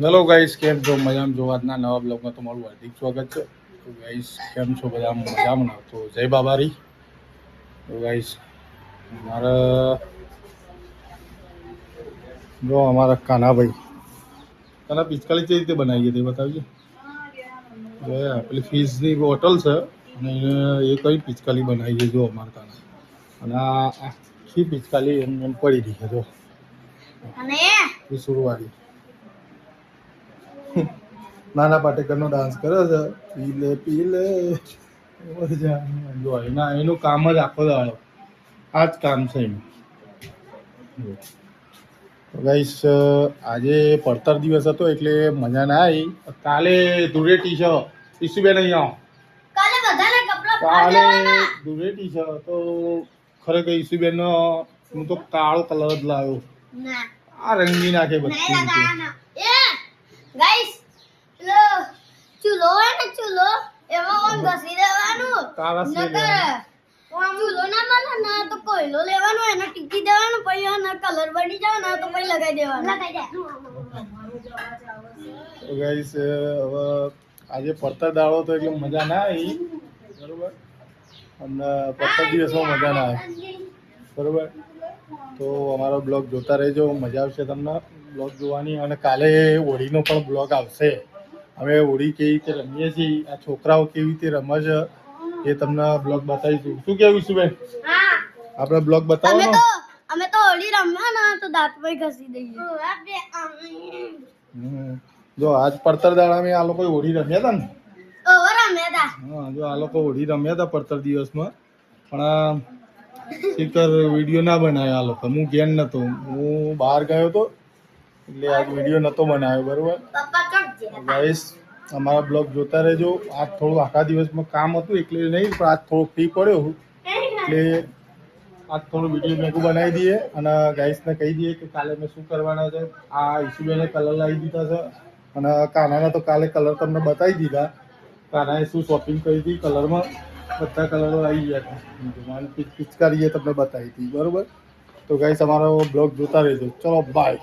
Hello guys, કેમ છો? મજામાં છો? આજના નવા બ્લોગમાં તમારું હાર્દિક સ્વાગત છે. તો ગાઈસ, કેમ છો? બધા મજામાં? તો જય બાબારી. તો ગાઈસ, મારા જો અમારા કાનાભાઈ કાના પિચકારી કઈ રીતે બનાવીએ તે બતાવીએ. પેલી ફીઝની બોટલ છે અને એ કઈ પિચકારી બનાવી છે જો અમારા કાના. અને આ આખી પિચકારી એમ પડી રહી છે જો સુરવાળી. નાના પાટેકરનો ડાન્સ કર્યો છે. પીલે પીલે જો એનું કામ જ આખો દાડો આ જ કામ છે એનું. ગાઈસ, આજે પડતર દિવસ હતો એટલે મજા ના આવી. કાલે ધૂળેટી છે. ઈસુબેન અહીંયા કાલે ધૂળેટી છે તો ખરેખર ઈસુબેન હું તો કાળો કલર જ લાવ્યો. આ રંગી નાખે બધી ગાઈસ ચૂલો હોય ને ચૂલો એમાં ઘસી દેવાનું ચૂલો ના મળે ને તો કોયલો લેવાનો એને ટીકી દેવાનું પછી એને કલર બની જાય ને તો પછી લગાઈ દેવાનું. ગાઈસ, હવે આજે પડતર દાડો તો એટલે મજા ના આવી બરોબર. અને પડતર દિવસમાં મજા ના આવી બરોબર. તો અમારો બ્લોગ જોતા રહેજો, મજા આવશે તમને બ્લોગ જોવાની. અને કાલે હોળીનો પણ બ્લોગ આવશે. અમે હોળી કેવી રીતે રમીએ છીએ, આ છોકરાઓ કેવી રીતે રમે છે એ તમને બ્લોગ બતાવીશું. શું કેવું છું બેન? આપણે બ્લોગ બતાવો ને. અમે તો હોળી રમ્યા ને તો દાંત પર ઘસી દઈએ. જો આજ પડતર દાડામાં આ લોકો હોળી રમ્યા હતા ને. રમ્યા હા, જો આ લોકો હોળી રમ્યા હતા પડતર દિવસમાં. પણ સ્પીકર વિડીયો ના બનાવ્યો આ લોકો. હું ઘેર નતો, હું બહાર ગયો હતો એટલે આજ વિડીયો નતો બનાવ્યો બરોબર. ગાઈસ, અમારા બ્લોગ જોતા રહેજો. આજ થોડું આખા દિવસમાં કામ હતું એટલે નહીં, પણ આજ થોડું ફ્રી પડ્યો એટલે આજ થોડું વિડીયો મેં બનાવી દઈએ. અને ગાઈસને કહી દઈએ કે કાલે મેં શું કરવાના છે. આ ઈસુબેને કલર લાવી દીધા છે અને કાનાને તો કાલે કલર તમને બતાવી દીધા. કાનાએ શું શોપિંગ કરી હતી કલરમાં, બધા કલરો આવી ગયા હતા. પિચકારીએ તમને બતાવી હતી બરોબર. તો ગાઈસ, અમારો બ્લોગ જોતા રહેજો. ચલો બાય.